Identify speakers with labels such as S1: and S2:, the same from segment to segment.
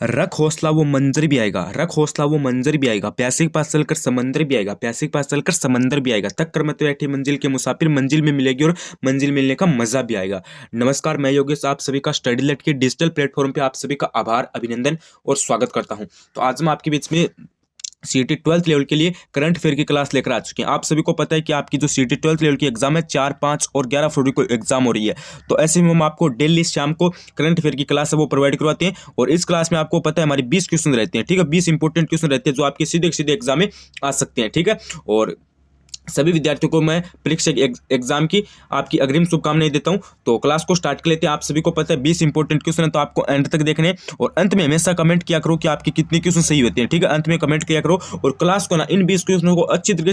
S1: रख हौसला वो मंजर भी आएगा, रख हौसला वो मंजर भी आएगा, प्यासे के पास चलकर समंदर भी आएगा, प्यासे के पास चलकर समंदर भी आएगा, तक कर मत बैठे मंजिल के मुसाफिर, मंजिल में मिलेगी और मंजिल मिलने का मजा भी आएगा। नमस्कार, मैं योगेश आप सभी का स्टडी लेट के डिजिटल प्लेटफॉर्म पे आप सभी का आभार, अभिनंदन और स्वागत करता हूं। तो आज हम आपके बीच में सीटी 12th लेवल के लिए करंट अफेयर की क्लास लेकर आ चुके हैं। आप सभी को पता है कि आपकी जो सीटी 12th लेवल की एग्जाम है 4, 5 और 11 फरवरी को एग्जाम हो रही है। तो ऐसे में हम आपको डेली शाम को करंट अफेयर की क्लास है वो प्रोवाइड करवाते हैं और इस क्लास में आपको पता है हमारी 20 क्वेश्चन रहते हैं, ठीक है। 20 इंपॉर्टेंट क्वेश्चन रहते हैं जो आपके सीधे सीधे एग्जाम में आ सकते हैं, ठीक है। और सभी विद्यार्थियों को मैं परीक्षा एग्जाम की आपकी अग्रिम शुभकामनाएं देता हूं। तो क्लास को स्टार्ट कर लेते हैं। आप सभी को पता है 20 इंपॉर्टेंट क्वेश्चन है, तो आपको एंड तक देखने हैं और अंत में हमेशा कमेंट किया करो कि आपके कितने क्वेश्चन सही होते हैं, ठीक है। अंत में कमेंट किया करो और क्लास को ना इन 20 क्वेश्चनों को अच्छी तरीके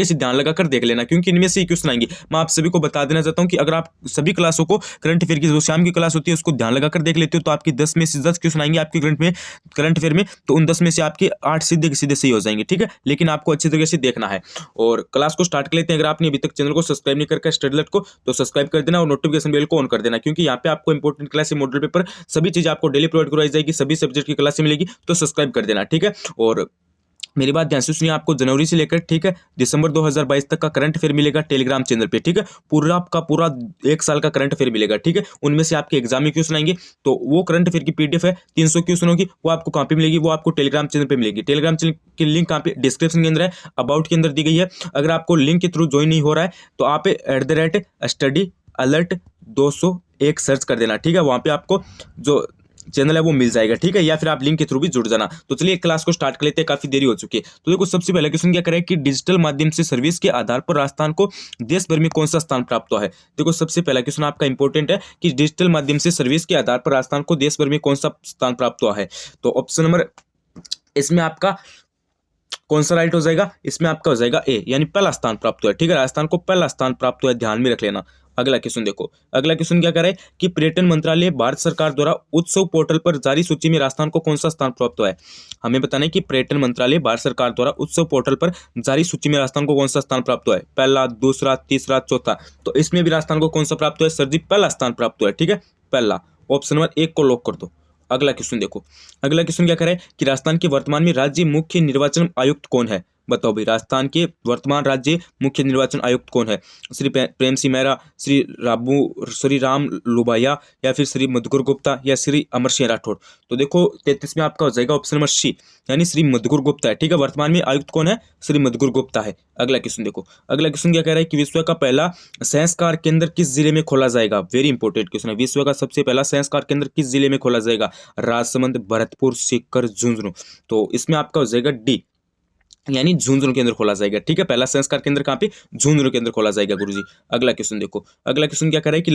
S1: से ध्यान लगाकर देख लेना, क्योंकि इनमें से ही क्वेश्चन आएंगे। मैं आप सभी को बता देना चाहता हूं कि अगर आप सभी क्लासों को करंट अफेयर की जो शाम की क्लास होती है उसको ध्यान लगाकर देख लेते हो तो आपकी 10 में से 10 क्वेश्चन आएंगे आपके करंट अफेयर में, तो उन 10 में से आपके 8 सीधे के सीधे सही हो जाएंगे, ठीक है। लेकिन आपको अच्छी तरीके से देखना है और क्लास को स्टार्ट कर लेते हैं। अगर आपने अभी तक चैनल को सब्सक्राइब नहीं करके स्टडी लेट को, तो सब्सक्राइब कर देना और नोटिफिकेशन बेल को ऑन कर देना, क्योंकि यहाँ पे आपको इंपॉर्टेंट क्लास, मॉडल पेपर, सभी चीज आपको डेली प्रोवाइड करवाई जाएगी, सभी सब्जेक्ट की क्लास मिलेगी, तो सब्सक्राइब कर देना, ठीक है। और मेरी बात ध्यान से सुनिए, आपको जनवरी से लेकर, ठीक है, दिसंबर 2022 तक का करंट अफेयर मिलेगा टेलीग्राम चैनल पे, ठीक है। पूरा का पूरा 1 साल का करंट अफेयर मिलेगा, ठीक है। उनमें से आपके एग्जाम में क्वेश्चन आएंगे, तो वो करंट अफेयर की पीडीएफ है 300 क्वेश्चनों की, वो आपको कहाँ पे मिलेगी, वो आपको टेलीग्राम चैनल पे मिलेगी। टेलीग्राम चैनल की लिंक कहाँ पे, डिस्क्रिप्शन के अंदर है, अबाउट के अंदर दी गई है। अगर आपको लिंक के थ्रू ज्वाइन नहीं हो रहा है तो आप @study alert 201 सर्च कर देना, ठीक है। वहां पे आपको जो चैनल है वो मिल जाएगा, ठीक है, या फिर आप लिंक के थ्रू भी जुड़ जाना। तो चलिए क्लास को स्टार्ट कर लेते हैं, काफी देरी हो चुकी है। तो देखो, सबसे पहला क्वेश्चन क्या करें कि डिजिटल माध्यम से सर्विस के आधार पर राजस्थान को देश भर में कौन सा स्थान प्राप्त हुआ है। देखो, सबसे पहला क्वेश्चन आपका इंपॉर्टेंट है कि डिजिटल माध्यम से सर्विस के आधार पर राजस्थान को देश भर में कौन सा स्थान प्राप्त हुआ है। तो ऑप्शन नंबर इसमें आपका कौन सा राइट हो जाएगा, इसमें आपका हो जाएगा ए, यानी पहला स्थान प्राप्त हुआ है, ठीक है। राजस्थान को पहला स्थान प्राप्त हुआ है, ध्यान में रख लेना। अगला क्वेश्चन देखो, अगला क्वेश्चन क्या करे कि पर्यटन मंत्रालय भारत सरकार द्वारा उत्सव पोर्टल पर जारी सूची में राजस्थान को कौन सा स्थान प्राप्त हुआ है। हमें बताना है कि पर्यटन मंत्रालय भारत सरकार द्वारा उत्सव पोर्टल पर जारी सूची में राजस्थान को कौन सा स्थान प्राप्त हुआ है, पहला, दूसरा, तीसरा, चौथा। तो इसमें भी राजस्थान को कौन सा प्राप्त हुआ है सर जी, पहला स्थान प्राप्त हुआ है, ठीक है, पहला। ऑप्शन नंबर 1 को लॉक कर दो। अगला क्वेश्चन देखो, अगला क्वेश्चन क्या करे कि राजस्थान के वर्तमान में राज्य मुख्य निर्वाचन आयुक्त कौन है। बताओ भाई, राजस्थान के वर्तमान राज्य मुख्य निर्वाचन आयुक्त कौन है। श्री प्रेम सिंह मेहरा, श्री राम लुबाया, या फिर श्री मधुकर गुप्ता, या श्री अमर सिंह राठौड़। तो देखो 33 में आपका हो जाएगा ऑप्शन नंबर सी, यानी श्री मधुकर गुप्ता है, ठीक है। वर्तमान में आयुक्त कौन है, श्री मधुकर गुप्ता है। अगला क्वेश्चन देखो, अगला क्वेश्चन क्या कह रहा है कि विश्व का पहला संस्कार केंद्र किस जिले में खोला जाएगा। वेरी इंपॉर्टेंट क्वेश्चन है, विश्व का सबसे पहला संस्कार केंद्र किस जिले में खोला जाएगा। राजसमंद, भरतपुर, सीकर, झुंझुनू। तो इसमें आपका हो जाएगा डी, यानी झुंझुनू के अंदर खोला जाएगा, ठीक है। पहला संस्कार केंद्र कहाँ पे, झुंझुनू के अंदर खोला जाएगा गुरुजी। अगला क्वेश्चन देखो, अगला क्वेश्चन क्या कर रहा है कि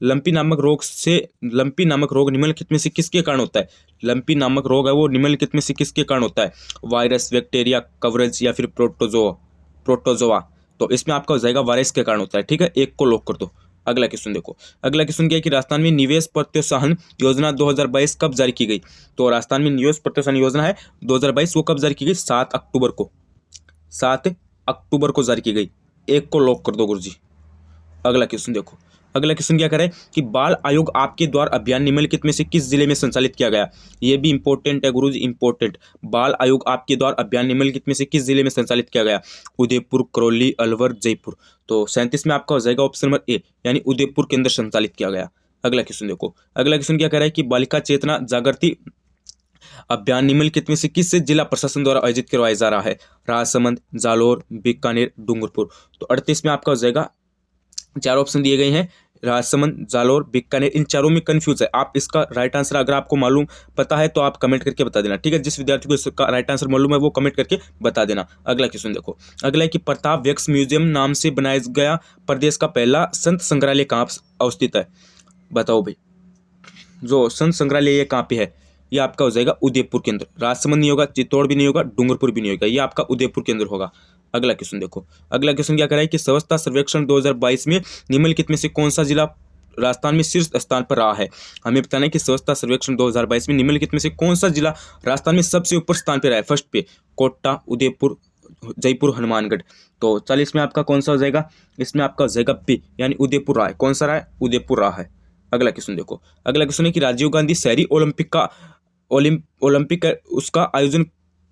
S1: लंपी नामक रोग निम्नलिखित में से किसके कारण होता है। लंपी नामक रोग है वो निम्नलिखित में से किसके कारण होता है, वायरस, बैक्टीरिया, कवरेज, या फिर प्रोटोजोआ। तो इसमें आपका हो जाएगा वायरस के कारण होता है, ठीक है। 1 को लॉक कर दो। अगला क्वेश्चन देखो, अगला क्वेश्चन क्या है कि राजस्थान में निवेश प्रोत्साहन योजना 2022 कब जारी की गई। तो राजस्थान में निवेश प्रोत्साहन योजना है 2022, वो कब जारी की गई, 7 अक्टूबर को, 7 अक्टूबर को जारी की गई। 1 को लॉक कर दो गुरुजी। अगला क्वेश्चन देखो, अगला क्वेश्चन क्या करे कि बाल आयोग आपके द्वार अभियान निम्नलिखित में से किस जिले में संचालित किया गया। ये भी इंपॉर्टेंट है गुरुजी, इंपॉर्टेंट। बाल आयोग आपके द्वार अभियान निम्नलिखित में से किस जिले में संचालित किया गया। उदयपुर, करौली, अलवर, जयपुर। तो 37 में आपका हो जाएगा ऑप्शन नंबर ए, यानी उदयपुर के अंदर संचालित किया गया। अगला क्वेश्चन देखो, अगला क्वेश्चन क्या कह रहा है कि बालिका चेतना जागृति अभियान निम्नलिखित में से किस जिला प्रशासन द्वारा आयोजित करवाया जा रहा है। राजसमंद, जालोर, बीकानेर, डूंगरपुर। तो 38 में आपका हो जाएगा, 4 ऑप्शन दिए गए हैं, राजसमंद, जालोर, बीकानेर। इन चारों में कंफ्यूज है आप, इसका राइट आंसर अगर आपको मालूम पता है तो आप कमेंट करके बता देना, ठीक है। जिस विद्यार्थी को इसका राइट आंसर मालूम है वो कमेंट करके बता देना। अगला क्वेश्चन देखो, अगला है कि प्रताप वैक्स म्यूजियम नाम से बनाया गया प्रदेश का पहला संत संग्रहालय कहाँ अवस्थित है। बताओ भाई, जो संत संग्रहालय ये कहाँ पे है, ये आपका हो जाएगा उदयपुर के अंदर। राजसमंद नहीं होगा, चित्तौड़ भी नहीं होगा, डूंगरपुर भी नहीं होगा, ये आपका उदयपुर के अंदर होगा। अगला क्वेश्चन देखो, अगला क्वेश्चन क्या कर रहा है कि स्वच्छता सर्वेक्षण 2022 में निम्नलिखित में से कौन सा जिला राजस्थान में शीर्ष स्थान पर रहा है। हमें बताना है कि स्वच्छता सर्वेक्षण 2022 में निम्नलिखित में से कौन सा जिला राजस्थान में सबसे ऊपर स्थान पर रहा है। फर्स्ट पे कोटा, उदयपुर, जयपुर, हनुमानगढ़। तो 40 में आपका कौन सा हो जाएगा, इसमें आपका हो जाएगा बी, यानी उदयपुर रहा है। कौन सा रहा है, उदयपुर रहा है। अगला क्वेश्चन देखो, अगला क्वेश्चन है कि राजीव गांधी शहरी ओलंपिक उसका आयोजन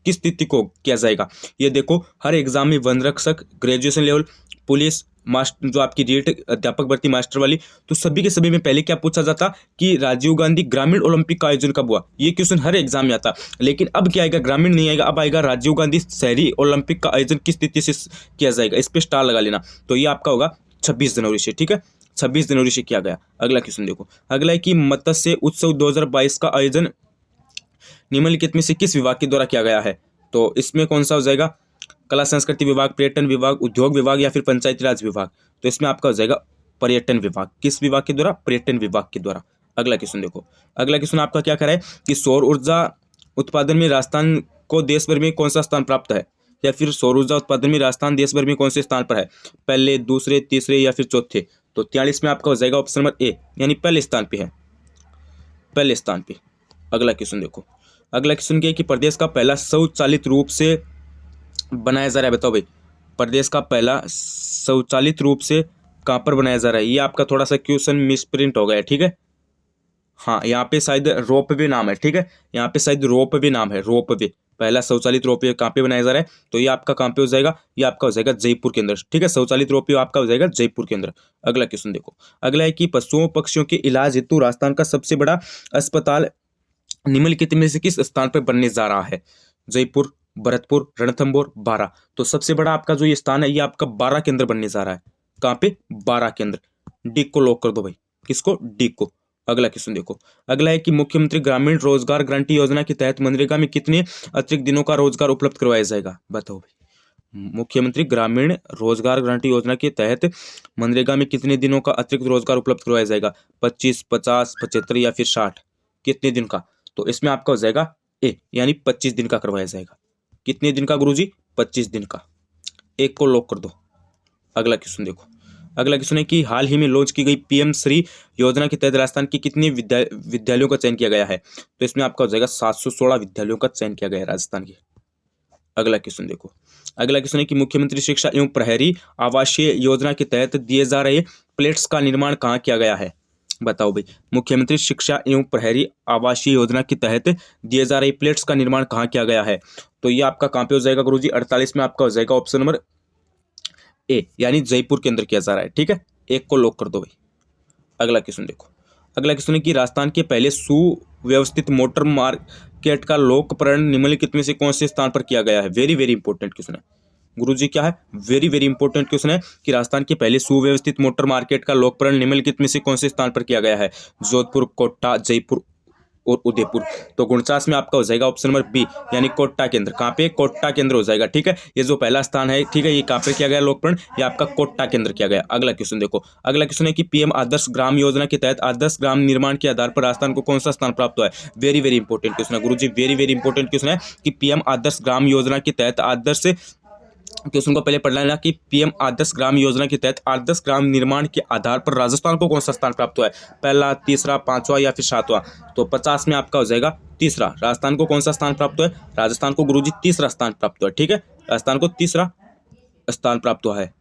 S1: किस तिथि को किया जाएगा। ये देखो, हर एग्जाम में वन रक्षक, ग्रेजुएशन लेवल, पुलिस, मास्टर जो आपकी रीट अध्यापक भर्ती मास्टर वाली, तो सभी के सभी में पहले क्या पूछा जाता कि राजीव गांधी ग्रामीण ओलंपिक का आयोजन कब हुआ। ये क्वेश्चन हर एग्जाम में आता, लेकिन अब क्या आएगा, ग्रामीण नहीं आएगा, अब आएगा राजीव गांधी शहरी ओलंपिक का आयोजन किस तिथि से किया जाएगा। इस पर स्टार लगा लेना, तो ये आपका होगा 26 जनवरी से। ठीक है, 26 जनवरी से किया गया। अगला क्वेश्चन देखो, अगला है कि मत्स्य उत्सव 2022 का आयोजन निम्नलिखित में से किस विभाग के द्वारा किया गया है। तो इसमें कौन सा हो जाएगा, कला संस्कृति विभाग, पर्यटन विभाग, उद्योग विभाग या फिर पंचायती राज विभाग। तो इसमें आपका हो जाएगा पर्यटन विभाग। किस विभाग के द्वारा, पर्यटन विभाग के द्वारा। अगला क्वेश्चन देखो, अगला क्वेश्चन आपका क्या कह रहा है कि सौर ऊर्जा उत्पादन में राजस्थान को देश भर में कौन सा स्थान प्राप्त है, या फिर सौर ऊर्जा उत्पादन में राजस्थान देश भर में कौन से स्थान पर है, पहले, दूसरे, तीसरे या फिर चौथे। तो 43 में आपका हो जाएगा ऑप्शन नंबर ए, यानी पहले स्थान पे है, पहले स्थान पे। अगला क्वेश्चन देखो, अगला क्वेश्चन क्या है कि प्रदेश का पहला स्वचालित रूप से बनाया जा रहा है। बताओ भाई, प्रदेश का पहला स्वचालित रूप से कहाँ पर बनाया जा रहा है। ये आपका थोड़ा सा क्वेश्चन मिसप्रिंट हो गया है। ठीक है, हाँ, यहाँ पे शायद रोपवे नाम है। ठीक है, यहाँ पे शायद रोपवे नाम है, रोपवे। पहला स्वचालित रोपवे कहाँ पे बनाया जा रहा है, तो ये आपका कहाँ पे हो जाएगा, ये आपका हो जाएगा जयपुर के अंदर। ठीक है, स्वचालित रोपवे आपका हो जाएगा जयपुर के अंदर। अगला क्वेश्चन देखो, अगला है कि पशुओं पक्षियों के इलाज हेतु राजस्थान का सबसे बड़ा अस्पताल निम्नलिखित में से किस स्थान पर बनने जा रहा है। जयपुर, भरतपुर, रणथंभौर, बारा। तो सबसे बड़ा आपका जो ये स्थान है, ये आपका बारा के अंदर बनने जा रहा है। कहाँ पे, बारा के अंदर। डी को लॉक कर दो भाई, किसको, डी को। अगला क्वेश्चन देखो, अगला है कि मुख्यमंत्री ग्रामीण रोजगार गारंटी योजना के तहत मनरेगा में कितने अतिरिक्त दिनों का रोजगार उपलब्ध करवाया जाएगा। बताओ भाई, मुख्यमंत्री ग्रामीण रोजगार गारंटी योजना के तहत मनरेगा में कितने दिनों का अतिरिक्त रोजगार उपलब्ध करवाया जाएगा, 25, 50, 75 या फिर 60, कितने दिन का। तो इसमें आपका हो जाएगा ए, यानी 25 दिन का करवाया जाएगा। कितने दिन का गुरुजी, 25 दिन का। एक को लॉक कर दो। अगला क्वेश्चन देखो, अगला क्वेश्चन है कि हाल ही में लॉन्च की गई पीएम श्री योजना के तहत राजस्थान के कितने विद्यालयों का चयन किया गया है। तो इसमें आपका हो जाएगा 716 विद्यालयों का चयन किया गया है राजस्थान के। अगला क्वेश्चन देखो, अगला क्वेश्चन है कि मुख्यमंत्री शिक्षा एवं प्रहरी आवासीय योजना के तहत दिए जा रहे प्लेट्स का निर्माण कहाँ किया गया है। बताओ भाई, मुख्यमंत्री शिक्षा एवं प्रहरी आवासीय योजना के तहत दिए जा रहे प्लेट्स का निर्माण कहाँ किया गया है। तो ये आपका कहाँ पे हो जाएगा गुरुजी, 48 में आपका हो जाएगा ऑप्शन नंबर ए, यानी जयपुर के अंदर किया जा रहा है। ठीक है, एक को लॉक कर दो भाई। अगला क्वेश्चन देखो, अगला क्वेश्चन है कि राजस्थान के पहले सुव्यवस्थित मोटर मार्केट का लोकप्रण निम्नलिखित में से कौन से स्थान पर किया गया है। वेरी वेरी इंपॉर्टेंट क्वेश्चन है गुरुजी, क्या है, वेरी वेरी इंपॉर्टेंट क्वेश्चन है कि राजस्थान के पहले सुव्यवस्थित मोटर मार्केट का लोकप्रण निम्नलिखित में से कौन से स्थान पर किया गया है। जोधपुर, कोटा, जयपुर और उदयपुर। तो 49 में आपका हो जाएगा ऑप्शन नंबर बी, यानी कोटा केंद्र। कहाँ पे, कोटा केंद्र हो जाएगा। ठीक है, ये जो पहला स्थान है, ठीक है, ये कहाँ पे किया गया लोकप्रण, ये आपका कोटा केंद्र किया गया। अगला क्वेश्चन देखो, अगला क्वेश्चन है कि पीएम आदर्श ग्राम योजना के तहत आदर्श ग्राम निर्माण के आधार पर राजस्थान को कौन सा स्थान प्राप्त हुआ है। वेरी वेरी इंपॉर्टेंट क्वेश्चन है गुरुजी, वेरी वेरी इंपॉर्टेंट क्वेश्चन है कि पीएम आदर्श ग्राम योजना के तहत आदर्श, क्वेश्चन को पहले पढ़ना है कि पीएम आदर्श ग्राम योजना के तहत आदर्श ग्राम निर्माण के आधार पर राजस्थान को कौन सा स्थान प्राप्त हुआ है, पहला, तीसरा, पांचवा या फिर सातवां। तो 50 में आपका हो जाएगा तीसरा। राजस्थान को कौन सा स्थान प्राप्त हुआ है, राजस्थान को गुरुजी तीसरा स्थान प्राप्त हुआ है। ठीक है, राजस्थान को तीसरा स्थान प्राप्त हुआ है।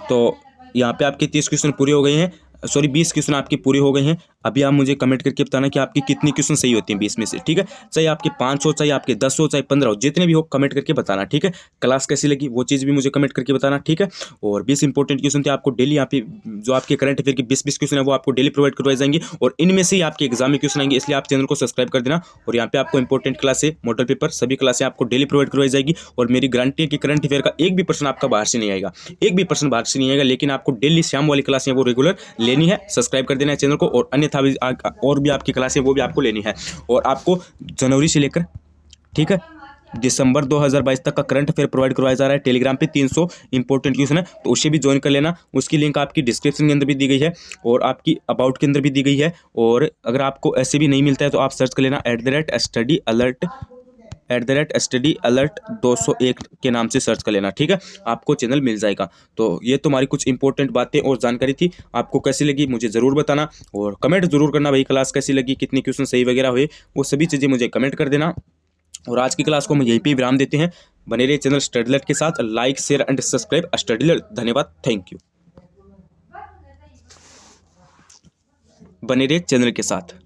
S1: तो यहाँ पे आपके 30 क्वेश्चन पूरे हो गए हैं, सॉरी 20 क्वेश्चन आपके पूरे हो गए हैं। अभी आप मुझे कमेंट करके बताना कि आपकी कितनी क्वेश्चन सही होती हैं 20 में से। ठीक है, चाहे आपके 5 हो, चाहे आपके 10 हो, चाहे 15 हो, जितने भी हो कमेंट करके बताना। ठीक है, क्लास कैसी लगी वो चीज़ भी मुझे कमेंट करके बताना। ठीक है, और 20 इंपॉर्टेंट क्वेश्चन थे आपको डेली यहाँ पे, जो आपके करंट अफेयर के 20 क्वेश्चन है वो आपको डेली प्रोवाइड करवाए जाएंगे, और इनमें से ही आपके एग्जाम में क्वेश्चन आएंगे। इसलिए आप चैनल को सब्सक्राइब कर देना। और यहाँ पे आपको इंपॉर्टेंट क्लास है, मॉडल पेपर, सभी क्लासें आपको डेली प्रोवाइड करवाई जाएगी। और मेरी गारंटी है कि करंट अफेयर का एक भी पर्सन आपका बाहर से नहीं आएगा, एक भी पर्सन बाहर से नहीं आएगा। लेकिन आपको डेली शाम वाली क्लासें वो रेगुलर लेनी है, सब्सक्राइब कर देना है चैनल को, और अन्यथा भी और भी आपकी क्लासें वो भी आपको लेनी है। और आपको जनवरी से लेकर, ठीक है, दिसंबर 2022 तक का करंट अफेयर प्रोवाइड करवाया जा रहा है। टेलीग्राम पे 300 इंपॉर्टेंट क्वेश्चन है, तो उसे भी ज्वाइन कर लेना। उसकी लिंक आपकी डिस्क्रिप्शन के अंदर भी दी गई है और आपकी अबाउट के अंदर भी दी गई है। और अगर आपको ऐसे भी नहीं मिलता है तो आप सर्च कर लेना @study alert 201 के नाम से सर्च कर लेना। ठीक है, आपको चैनल मिल जाएगा। तो ये तुम्हारी कुछ इंपॉर्टेंट बातें और जानकारी थी। आपको कैसी लगी मुझे ज़रूर बताना, और कमेंट जरूर करना भाई क्लास कैसी लगी, कितने क्वेश्चन सही वगैरह हुए, वो सभी चीज़ें मुझे कमेंट कर देना। और आज की क्लास को हम यहीं पे विराम देते हैं। बने रहिए चैनल स्टडी अलर्ट के साथ। Like, share and subscribe study alert. धन्यवाद, थैंक यू। बने रहे चैनल के साथ।